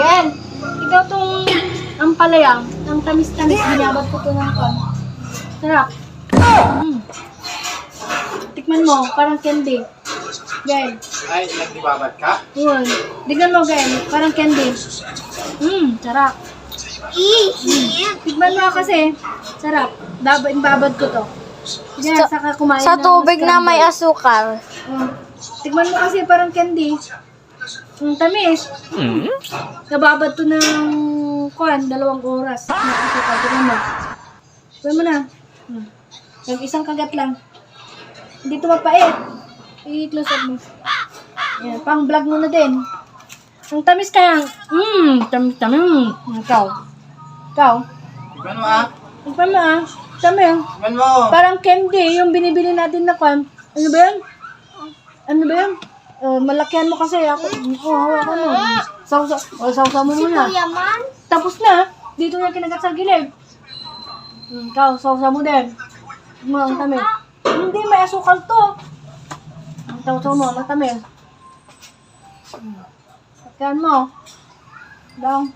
Yan. Ikaw tong ampalaya. Ang tamis-tamis. Binabad ko to ng kon. Sarap. Tikman mo. Parang candy. Gan. Ay, nagbibabad ka? Yun. Tignan mo, gan. Parang candy. Sarap. Tikman mo kasi. Sarap. Babad ko to. Yan, saka kumain Sa ng tubig na may scramble. asukal. Tikman mo kasi parang candy. Tamis. Nababad to ng 2 oras. Tignan mo. Tignan mo na. Isang kagat lang. Hindi ito mapait. I-close up mo. Yan, pang vlog mo na din. Ang tamis kaya. Tamis. Ikaw. Tignan mo ah. Tignan mo ah. Tamis. Tignan mo. Parang candy, yung binibili natin na kwan. Ano ba yan? Malakihan mo kasi ako. Hawakan mo. Sausa mo muna. Tapos na. Dito na kinagat sa gilid. Ikaw, sausa mo din. Ang tamis. Hindi, may asukal to. Ang sausa mo, matamis. Sakyan mo. Dang,